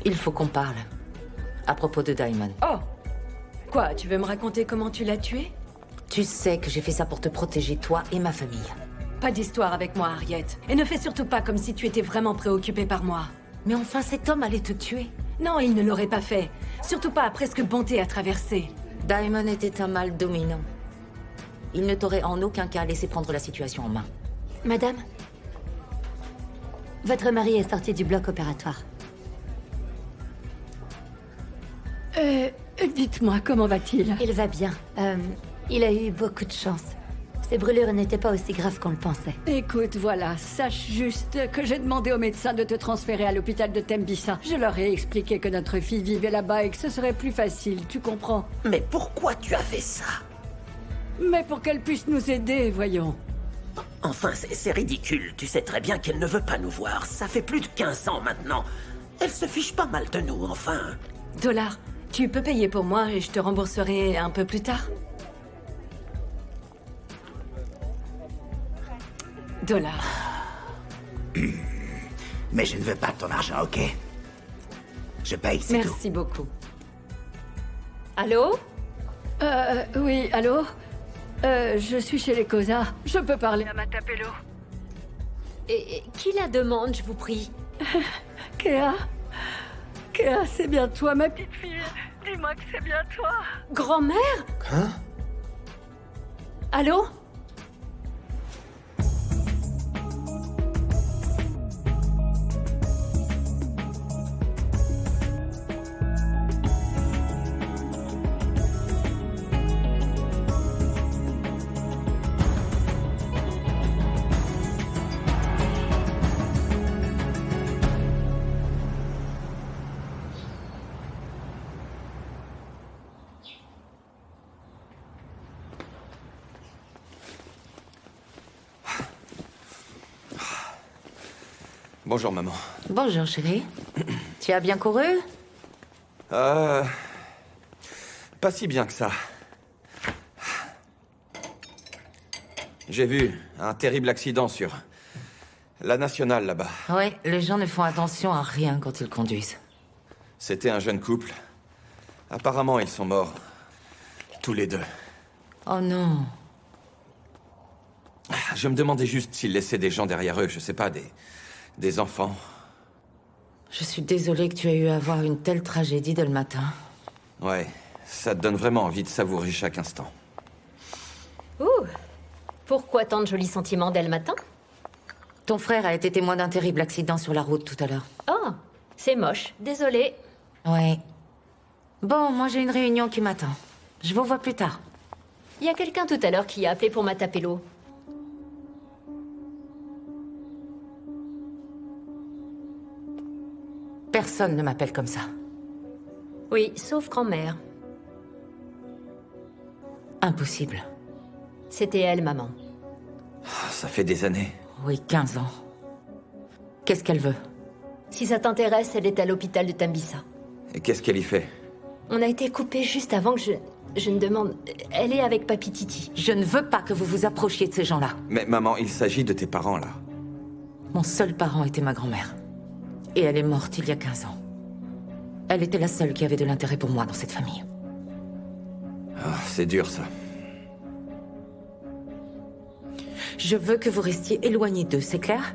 Il faut qu'on parle. À propos de Diamond. Oh! Quoi, tu veux me raconter comment tu l'as tué? Tu sais que j'ai fait ça pour te protéger, toi et ma famille. Pas d'histoire avec moi, Harriet. Et ne fais surtout pas comme si tu étais vraiment préoccupée par moi. Mais enfin, cet homme allait te tuer. Non, il ne l'aurait pas fait. Surtout pas après ce que Bonté a traversé. Diamond était un mâle dominant. Il ne t'aurait en aucun cas laissé prendre la situation en main. Madame, votre mari est sorti du bloc opératoire. Dites-moi, comment va-t-il? Il va bien. Il a eu beaucoup de chance. Ses brûlures n'étaient pas aussi graves qu'on le pensait. Écoute, voilà, sache juste que j'ai demandé au médecin de te transférer à l'hôpital de Tembissa. Je leur ai expliqué que notre fille vivait là-bas et que ce serait plus facile, tu comprends? Mais pourquoi tu as fait ça? Mais pour qu'elle puisse nous aider, voyons. Enfin, c'est ridicule. Tu sais très bien qu'elle ne veut pas nous voir. Ça fait plus de 15 ans maintenant. Elle se fiche pas mal de nous, enfin. Dollar, tu peux payer pour moi et je te rembourserai un peu plus tard? Dollar. Mais je ne veux pas ton argent, ok? Je paye, c'est tout. Merci beaucoup. Allô? Oui, allô? Je suis chez les Cosa. Je peux parler à Matapello. Et qui la demande, je vous prie? Kéa? Kéa, c'est bien toi, ma petite fille. Dis-moi que c'est bien toi. Grand-mère? Hein? Allô? Bonjour, maman. Bonjour, chérie. Tu as bien couru? Pas si bien que ça. J'ai vu un terrible accident sur la nationale là-bas. Ouais, les gens ne font attention à rien quand ils conduisent. C'était un jeune couple. Apparemment, ils sont morts. Tous les deux. Oh non. Je me demandais juste s'ils laissaient des gens derrière eux, je sais pas, des enfants. Je suis désolée que tu aies eu à voir une telle tragédie dès le matin. Ouais, ça te donne vraiment envie de savourer chaque instant. Ouh! Pourquoi tant de jolis sentiments dès le matin? Ton frère a été témoin d'un terrible accident sur la route tout à l'heure. Oh, c'est moche. Désolée. Ouais. Bon, moi j'ai une réunion qui m'attend. Je vous vois plus tard. Il y a quelqu'un tout à l'heure qui a appelé pour Matapello. Personne ne m'appelle comme ça. Oui, sauf grand-mère. Impossible. C'était elle, maman. Ça fait des années. Oui, 15 ans. Qu'est-ce qu'elle veut? Si ça t'intéresse, elle est à l'hôpital de Tembissa. Et qu'est-ce qu'elle y fait? On a été coupés juste avant que je ne demande... Elle est avec Papi Titi. Je ne veux pas que vous vous approchiez de ces gens-là. Mais maman, il s'agit de tes parents, là. Mon seul parent était ma grand-mère. Et elle est morte il y a 15 ans. Elle était la seule qui avait de l'intérêt pour moi dans cette famille. Ah, c'est dur, ça. Je veux que vous restiez éloignés d'eux, c'est clair?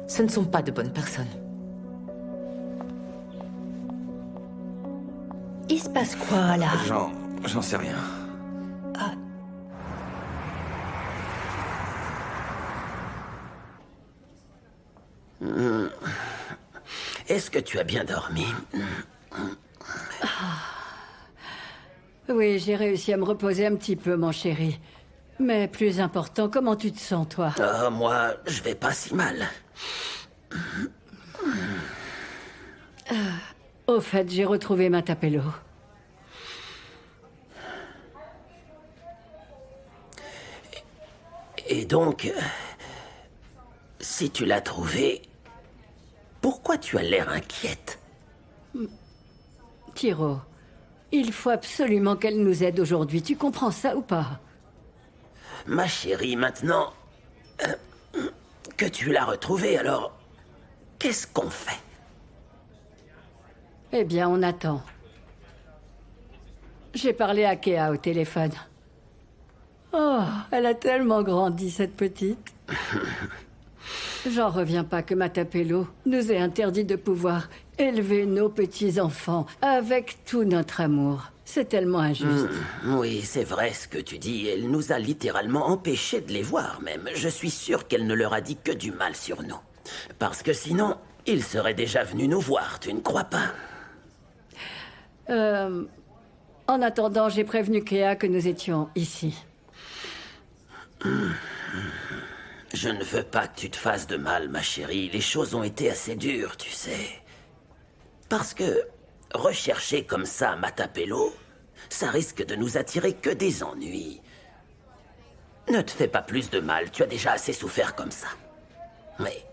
Ce ne sont pas de bonnes personnes. Il se passe quoi, là? J'en sais rien. Est-ce que tu as bien dormi? Oui, j'ai réussi à me reposer un petit peu, mon chéri. Mais plus important, comment tu te sens, toi? Moi, je vais pas si mal. Au fait, j'ai retrouvé Matapello. Et donc, si tu l'as trouvée, pourquoi tu as l'air inquiète? Tiro, il faut absolument qu'elle nous aide aujourd'hui. Tu comprends ça ou pas? Ma chérie, maintenant que tu l'as retrouvée, alors qu'est-ce qu'on fait? Eh bien, on attend. J'ai parlé à Kéa au téléphone. Oh, elle a tellement grandi, cette petite. J'en reviens pas que Matapelo nous ait interdit de pouvoir élever nos petits-enfants avec tout notre amour. C'est tellement injuste. Oui, c'est vrai ce que tu dis. Elle nous a littéralement empêchés de les voir, même. Je suis sûr qu'elle ne leur a dit que du mal sur nous. Parce que sinon, ils seraient déjà venus nous voir, tu ne crois pas? En attendant, j'ai prévenu Kéa que nous étions ici. Je ne veux pas que tu te fasses de mal, ma chérie. Les choses ont été assez dures, tu sais. Parce que rechercher comme ça Matapelo, ça risque de nous attirer que des ennuis. Ne te fais pas plus de mal, tu as déjà assez souffert comme ça. Mais...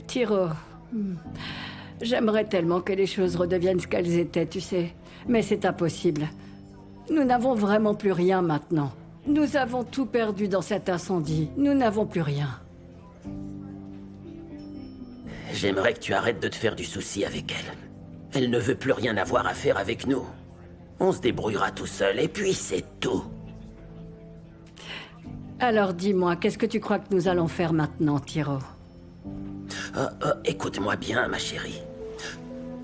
Tiro, j'aimerais tellement que les choses redeviennent ce qu'elles étaient, tu sais. Mais c'est impossible. Nous n'avons vraiment plus rien maintenant. Nous avons tout perdu dans cet incendie. Nous n'avons plus rien. J'aimerais que tu arrêtes de te faire du souci avec elle. Elle ne veut plus rien avoir à faire avec nous. On se débrouillera tout seul, et puis c'est tout. Alors dis-moi, qu'est-ce que tu crois que nous allons faire maintenant, Tiro? Écoute-moi bien, ma chérie.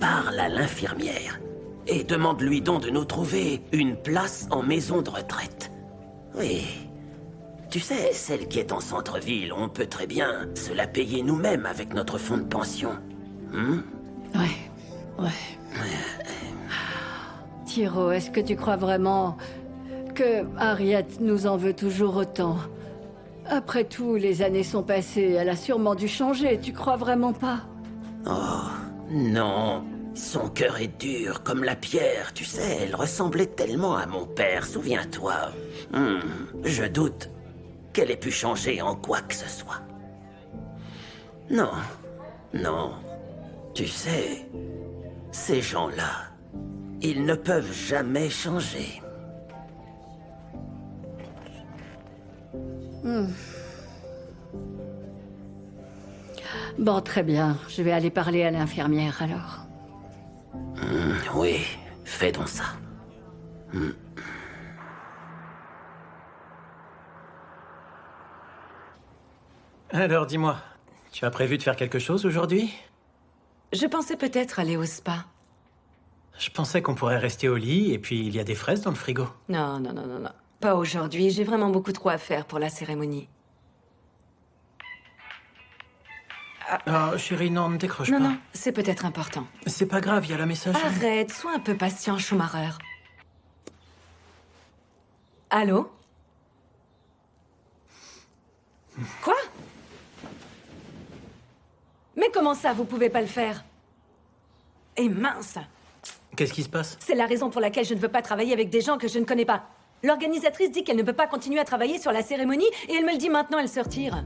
Parle à l'infirmière et demande-lui donc de nous trouver une place en maison de retraite. Oui. Tu sais, celle qui est en centre-ville, on peut très bien se la payer nous-mêmes avec notre fonds de pension. Ouais. Tiro, est-ce que tu crois vraiment que Harriet nous en veut toujours autant? Après tout, les années sont passées, elle a sûrement dû changer, tu crois vraiment pas? Non, son cœur est dur comme la pierre, tu sais, elle ressemblait tellement à mon père, souviens-toi. Je doute qu'elle ait pu changer en quoi que ce soit. Non. Tu sais, ces gens-là, ils ne peuvent jamais changer. Bon, très bien. Je vais aller parler à l'infirmière, alors. Oui, fais donc ça. Alors, dis-moi, tu as prévu de faire quelque chose aujourd'hui? Je pensais peut-être aller au spa. Je pensais qu'on pourrait rester au lit, et puis il y a des fraises dans le frigo. Non. Pas aujourd'hui. J'ai vraiment beaucoup trop à faire pour la cérémonie. Oh, chérie, non, ne décroche pas. Non, c'est peut-être important. C'est pas grave, il y a la messagerie. Arrête, sois un peu patient, Schumacher. Allô? Quoi? Mais comment ça, vous pouvez pas le faire? Et mince! Qu'est-ce qui se passe? C'est la raison pour laquelle je ne veux pas travailler avec des gens que je ne connais pas. L'organisatrice dit qu'elle ne peut pas continuer à travailler sur la cérémonie et elle me le dit maintenant, elle se retire.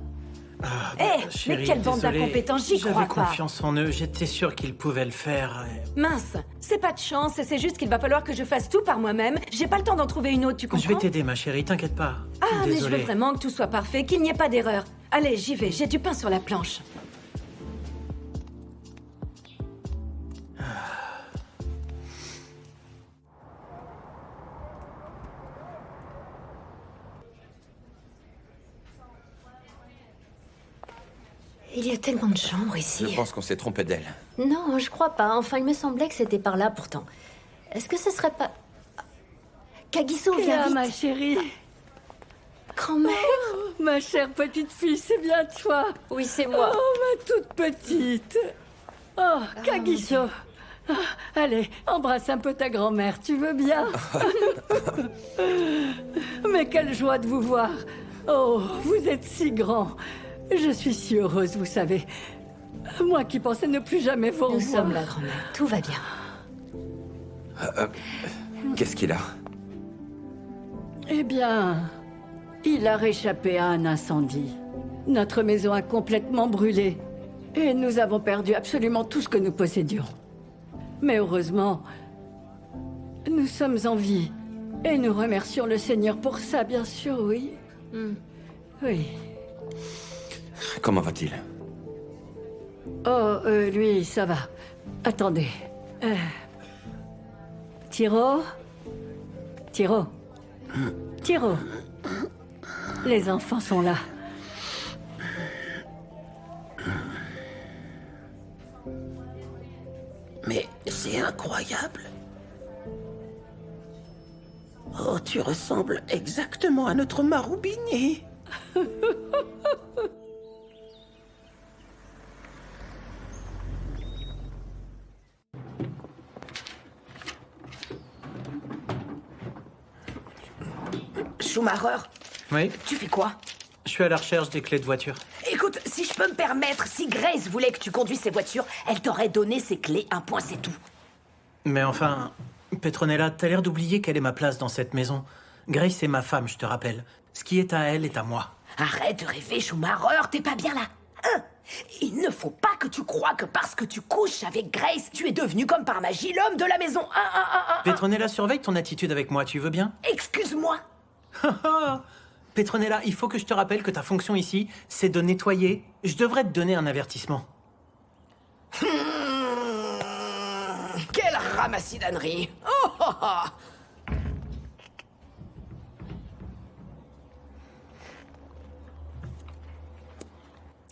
Chérie, mais quelle bande désolé. d'incompétents, j'y crois J'avais pas. confiance en eux, j'étais sûr qu'ils pouvaient le faire. Mince, c'est pas de chance, c'est juste qu'il va falloir que je fasse tout par moi-même. J'ai pas le temps d'en trouver une autre, tu comprends? Je vais t'aider, ma chérie, t'inquiète pas. Ah, mais je Désolé. veux vraiment que tout soit parfait, qu'il n'y ait pas d'erreur. Allez, j'y vais, j'ai du pain sur la planche. Il y a tellement de chambres ici. Je pense qu'on s'est trompé d'elle. Non, je crois pas. Enfin, il me semblait que c'était par là pourtant. Est-ce que ce serait pas... Kagiso, viens Là, vite. ma chérie. Grand-mère. Ma chère petite fille, c'est bien toi. Oui, c'est Oh, moi. ma toute petite. Oh, Kagiso. Ah, allez, embrasse un peu ta grand-mère, tu veux bien? Mais quelle joie de vous voir. Oh, vous êtes si grand. Je suis si heureuse, vous savez. Moi qui pensais ne plus jamais vous Nous revoir. sommes là, grand-mère. Tout va bien. Qu'est-ce qu'il a? Eh bien, il a réchappé à un incendie. Notre maison a complètement brûlé. Et nous avons perdu absolument tout ce que nous possédions. Mais heureusement, nous sommes en vie. Et nous remercions le Seigneur pour ça, bien sûr, oui. Oui. Comment va-t-il? Lui, ça va. Attendez. Tiro? Tiro? Tiro? Les enfants sont là. Mais c'est incroyable. Oh, tu ressembles exactement à notre Maroubinier. Schumacher, Oui, tu fais quoi? je suis à la recherche des clés de voiture. Écoute, si je peux me permettre, si Grace voulait que tu conduises ses voitures, elle t'aurait donné ses clés, un point c'est tout. Mais enfin, Petronella, t'as l'air d'oublier quelle est ma place dans cette maison. Grace est ma femme, je te rappelle. Ce qui est à elle est à moi. Arrête de rêver, Schumacher, t'es pas bien là. Hein? Il ne faut pas que tu crois que parce que tu couches avec Grace, tu es devenu comme par magie l'homme de la maison. Petronella, surveille ton attitude avec moi, tu veux bien? Excuse-moi. Petronella, il faut que je te rappelle que ta fonction ici, c'est de nettoyer. Je devrais te donner un avertissement. Quelle ramassidanerie.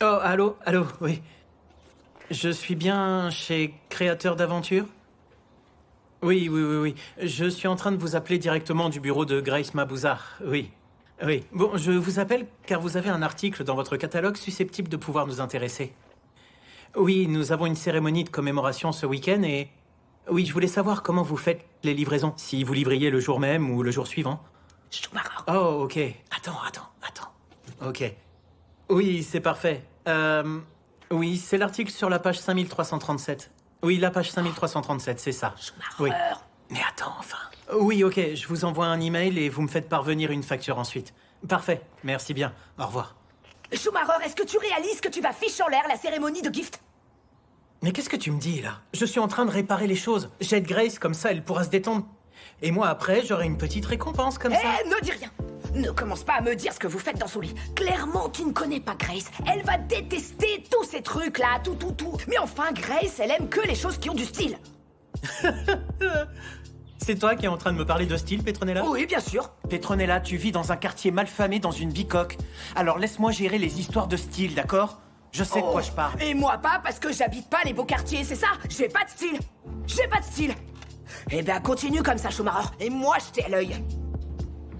Oh, allô, oui. Je suis bien chez Créateur d'Aventure? Oui. Je suis en train de vous appeler directement du bureau de Grace Mabouzar. Oui. Bon, je vous appelle car vous avez un article dans votre catalogue susceptible de pouvoir nous intéresser. Oui, nous avons une cérémonie de commémoration ce week-end et... Oui, je voulais savoir comment vous faites les livraisons. Si vous livriez le jour même ou le jour suivant. Schumacher. Oh, ok. Attends. Ok. Oui, c'est parfait. Oui, c'est l'article sur la page 5337. Oui, la page 5337, c'est ça. Oui. Mais attends, enfin. Oui, ok, je vous envoie un email et vous me faites parvenir une facture ensuite. Parfait, merci bien. Au revoir. Schumacher, est-ce que tu réalises que tu vas ficher en l'air la cérémonie de gift? Mais qu'est-ce que tu me dis, là? Je suis en train de réparer les choses. J'aide Grace, comme ça, elle pourra se détendre. Et moi, après, j'aurai une petite récompense, comme ça. Ne dis rien. Ne commence pas à me dire ce que vous faites dans son lit. Clairement, tu ne connais pas Grace. Elle va détester tous ces trucs-là, tout. Mais enfin, Grace, elle aime que les choses qui ont du style. C'est toi qui es en train de me parler de style, Petronella? Oui, bien sûr. Petronella, tu vis dans un quartier malfamé, dans une bicoque. Alors laisse-moi gérer les histoires de style, d'accord? Je sais de quoi je parle. Et moi pas, parce que j'habite pas les beaux quartiers, c'est ça? J'ai pas de style. Eh ben, continue comme ça, Schumacher. Et moi, je t'ai à l'œil.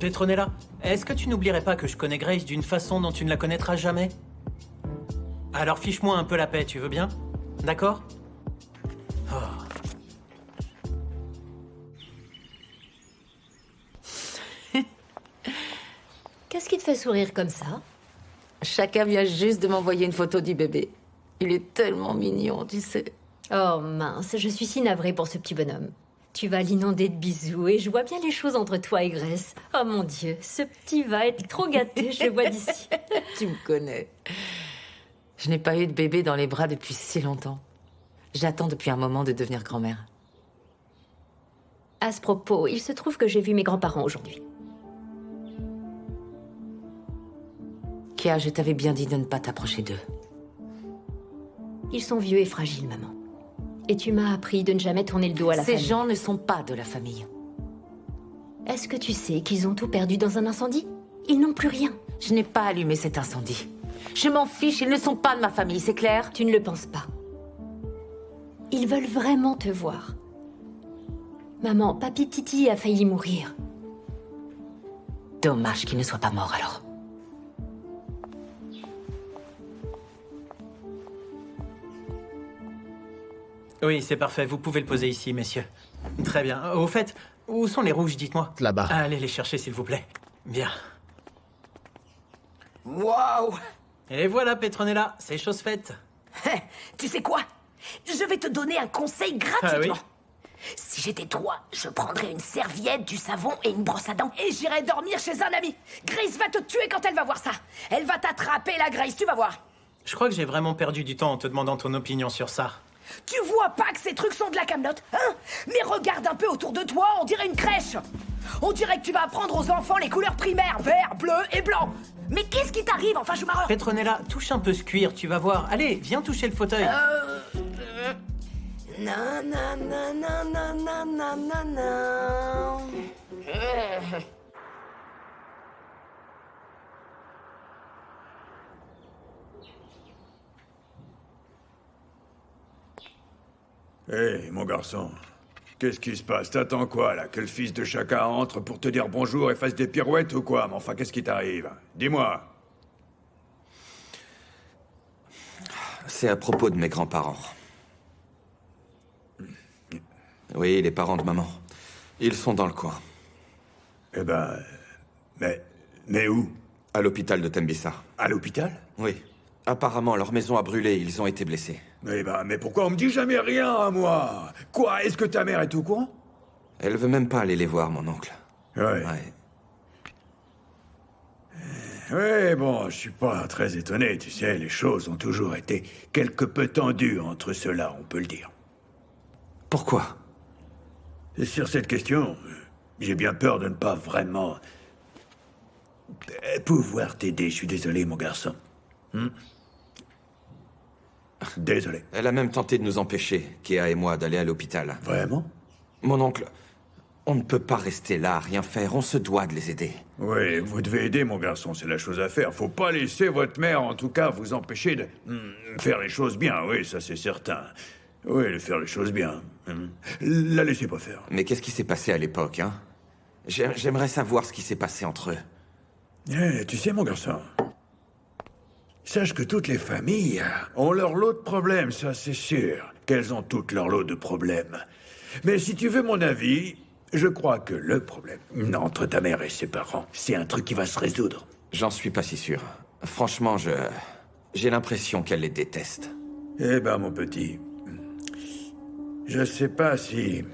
Petronella, est-ce que tu n'oublierais pas que je connais Grace d'une façon dont tu ne la connaîtras jamais? Alors fiche-moi un peu la paix, tu veux bien? D'accord? Qu'est-ce qui te fait sourire comme ça? Chacun vient juste de m'envoyer une photo du bébé. Il est tellement mignon, tu sais. Oh mince, je suis si navrée pour ce petit bonhomme. Tu vas l'inonder de bisous et je vois bien les choses entre toi et Grace. Oh mon Dieu, ce petit va être trop gâté, je le vois d'ici. Tu me connais. Je n'ai pas eu de bébé dans les bras depuis si longtemps. J'attends depuis un moment de devenir grand-mère. À ce propos, il se trouve que j'ai vu mes grands-parents aujourd'hui. Kia, je t'avais bien dit de ne pas t'approcher d'eux. Ils sont vieux et fragiles, maman. Et tu m'as appris de ne jamais tourner le dos à la famille. Ces gens ne sont pas de la famille. Est-ce que tu sais qu'ils ont tout perdu dans un incendie? Ils n'ont plus rien. Je n'ai pas allumé cet incendie. Je m'en fiche, ils ne sont pas de ma famille, c'est clair? Tu ne le penses pas. Ils veulent vraiment te voir. Maman, papy Titi a failli mourir. Dommage qu'il ne soit pas mort alors. Oui, c'est parfait, vous pouvez le poser ici, messieurs. Très bien. Au fait, où sont les rouges, dites-moi? Là-bas. Allez les chercher, s'il vous plaît. Bien. Waouh. Et voilà, Petronella, c'est chose faite. Tu sais quoi? Je vais te donner un conseil gratuitement. Ah Si j'étais toi, je prendrais une serviette, du savon et une brosse à dents et j'irais dormir chez un ami. Grace va te tuer quand elle va voir ça. Elle va t'attraper, la Grace, tu vas voir. Je crois que j'ai vraiment perdu du temps en te demandant ton opinion sur ça. Tu vois pas que ces trucs sont de la camelote, hein? Mais regarde un peu autour de toi, on dirait une crèche. On dirait que tu vas apprendre aux enfants les couleurs primaires, vert, bleu et blanc. Mais qu'est-ce qui t'arrive, enfin, Schumacher? Petronella, touche un peu ce cuir, tu vas voir. Allez, viens toucher le fauteuil. Non, non, non, non, non, non, non, non, non. Hé, mon garçon, qu'est-ce qui se passe? T'attends quoi, là? Que le fils de chacun entre pour te dire bonjour et fasse des pirouettes ou quoi? Mais enfin, qu'est-ce qui t'arrive? Dis-moi. C'est à propos de mes grands-parents. Oui, les parents de maman. Ils sont dans le coin. Eh ben... Mais où? À l'hôpital de Tembisa. À l'hôpital? Oui. Apparemment, leur maison a brûlé, ils ont été blessés. Eh ben, mais pourquoi on me dit jamais rien à moi? Quoi? Est-ce que ta mère est au courant? Elle veut même pas aller les voir, mon oncle. Ouais. Ouais, bon, je suis pas très étonné, tu sais, les choses ont toujours été quelque peu tendues entre ceux-là, on peut le dire. Pourquoi? Sur cette question, j'ai bien peur de ne pas vraiment pouvoir t'aider, je suis désolé, mon garçon. Désolé. Elle a même tenté de nous empêcher, Kea et moi, d'aller à l'hôpital. Vraiment? Mon oncle, on ne peut pas rester là, à rien faire, on se doit de les aider. Oui, vous devez aider, mon garçon, c'est la chose à faire. Faut pas laisser votre mère, en tout cas, vous empêcher de faire les choses bien, oui, ça c'est certain. Oui, de faire les choses bien. La laissez pas faire. Mais qu'est-ce qui s'est passé à l'époque, hein? J'aimerais savoir ce qui s'est passé entre eux. Tu sais, mon garçon, sache que toutes les familles ont leur lot de problèmes, ça c'est sûr. Qu'elles ont toutes leur lot de problèmes. Mais si tu veux mon avis, je crois que le problème entre ta mère et ses parents, c'est un truc qui va se résoudre. J'en suis pas si sûr. Franchement, j'ai l'impression qu'elle les déteste. Eh ben, mon petit, je sais pas si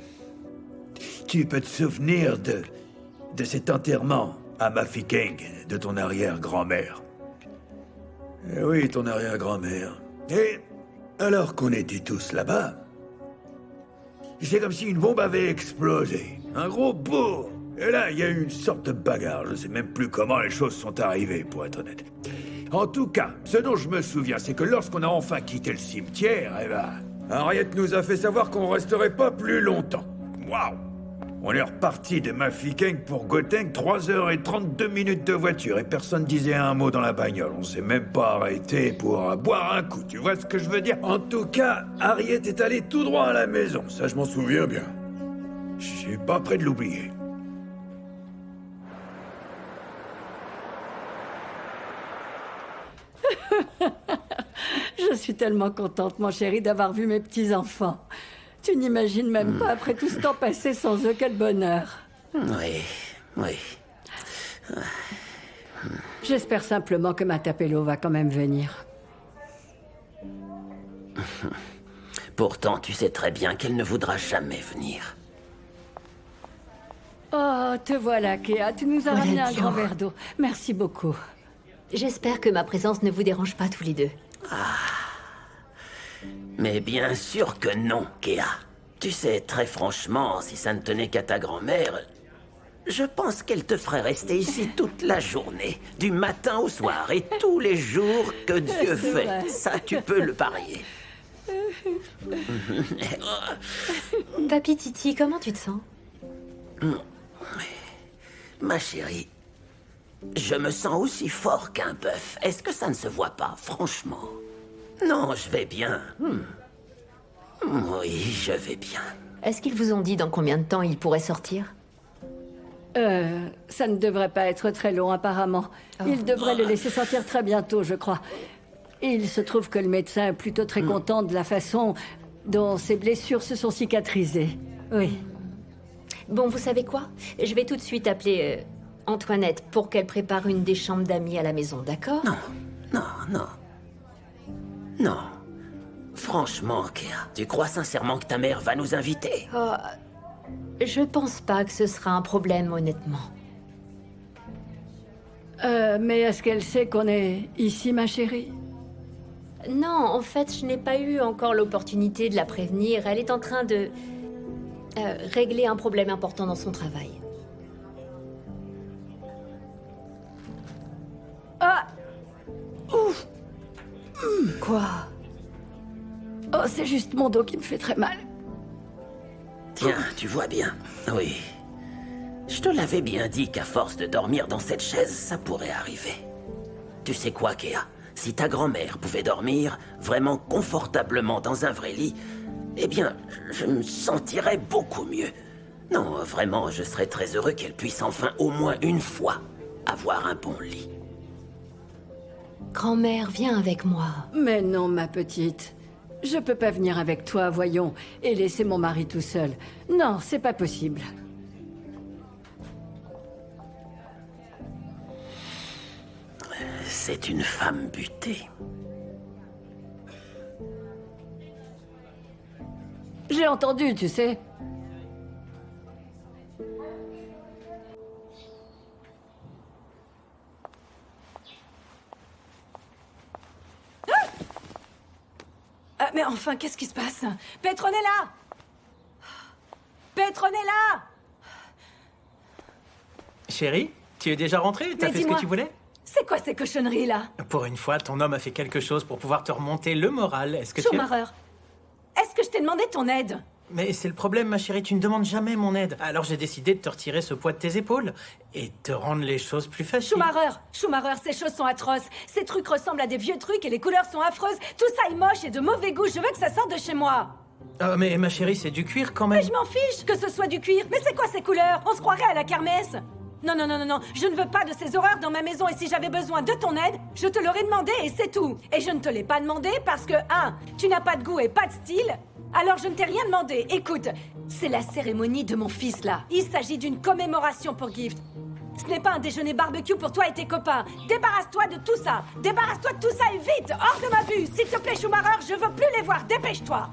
tu peux te souvenir de cet enterrement à Mafeking de ton arrière-grand-mère. Oui, ton arrière-grand-mère. Et alors qu'on était tous là-bas, c'est comme si une bombe avait explosé. Un gros boum. Et là, il y a eu une sorte de bagarre. Je sais même plus comment les choses sont arrivées, pour être honnête. En tout cas, ce dont je me souviens, c'est que lorsqu'on a enfin quitté le cimetière, eh ben, Harriet nous a fait savoir qu'on resterait pas plus longtemps. Waouh! On est reparti de Mafeking pour Gauteng, 3h32 de voiture, et personne disait un mot dans la bagnole. On s'est même pas arrêté pour boire un coup, tu vois ce que je veux dire? En tout cas, Harriet est allée tout droit à la maison, ça je m'en souviens bien. Je suis pas prêt de l'oublier. Je suis tellement contente, mon chéri, d'avoir vu mes petits-enfants. Tu n'imagines même pas, après tout ce temps passé sans eux, quel bonheur. Oui. J'espère simplement que Matapelo va quand même venir. Pourtant, tu sais très bien qu'elle ne voudra jamais venir. Oh, te voilà, Kea. Tu nous as ramené un grand verre d'eau. Merci beaucoup. J'espère que ma présence ne vous dérange pas tous les deux. Mais bien sûr que non, Kea. Tu sais, très franchement, si ça ne tenait qu'à ta grand-mère, je pense qu'elle te ferait rester ici toute la journée, du matin au soir, et tous les jours que Dieu fait. vrai. Ça, tu peux le parier. Papy Titi, comment tu te sens? Ma chérie, je me sens aussi fort qu'un bœuf. Est-ce que ça ne se voit pas, franchement? Non, je vais bien. Oui, je vais bien. Est-ce qu'ils vous ont dit dans combien de temps ils pourraient sortir? Ça ne devrait pas être très long, apparemment. Il devrait le laisser sortir très bientôt, je crois. Il se trouve que le médecin est plutôt très content de la façon dont ses blessures se sont cicatrisées. Oui. Bon, vous savez quoi? Je vais tout de suite appeler Antoinette pour qu'elle prépare une des chambres d'amis à la maison, d'accord? Non. Franchement, Kea, tu crois sincèrement que ta mère va nous inviter? Oh, je pense pas que ce sera un problème, honnêtement. Mais est-ce qu'elle sait qu'on est ici, ma chérie? Non, en fait, je n'ai pas eu encore l'opportunité de la prévenir. Elle est en train de régler un problème important dans son travail. Quoi? Oh, c'est juste mon dos qui me fait très mal. Tiens, tu vois bien. Oui. Je te l'avais bien dit qu'à force de dormir dans cette chaise, ça pourrait arriver. Tu sais quoi, Kea? Si ta grand-mère pouvait dormir vraiment confortablement dans un vrai lit, eh bien, je me sentirais beaucoup mieux. Non, vraiment, je serais très heureux qu'elle puisse enfin au moins une fois avoir un bon lit. Grand-mère, viens avec moi. Mais non, ma petite. Je peux pas venir avec toi, voyons, et laisser mon mari tout seul. Non, c'est pas possible. C'est une femme butée. J'ai entendu, tu sais. Mais enfin, qu'est-ce qui se passe? Petronella! Petronella! Chérie, tu es déjà rentrée? T'as Mais fait ce que dis-moi. tu voulais? C'est quoi ces cochonneries là? Pour une fois, ton homme a fait quelque chose pour pouvoir te remonter le moral. Est-ce que tu... Schumacher, est-ce que je t'ai demandé ton aide? Mais c'est le problème, ma chérie, tu ne demandes jamais mon aide. Alors j'ai décidé de te retirer ce poids de tes épaules et de te rendre les choses plus faciles. Schumacher, ces choses sont atroces. Ces trucs ressemblent à des vieux trucs et les couleurs sont affreuses. Tout ça est moche et de mauvais goût. Je veux que ça sorte de chez moi. Oh, mais ma chérie, c'est du cuir quand Mais même. je m'en fiche que ce soit du cuir. Mais c'est quoi ces couleurs? On se croirait à la kermesse. Non, non, non, non, non. Je ne veux pas de ces horreurs dans ma maison et si j'avais besoin de ton aide, je te l'aurais demandé et c'est tout. Et je ne te l'ai pas demandé parce que, 1, tu n'as pas de goût et pas de style. Alors je ne t'ai rien demandé. Écoute, c'est la cérémonie de mon fils là. Il s'agit d'une commémoration pour Gift. Ce n'est pas un déjeuner barbecue pour toi et tes copains. Débarrasse-toi de tout ça. Débarrasse-toi de tout ça et vite, hors de ma vue. S'il te plaît, Schumacher, je veux plus les voir. Dépêche-toi.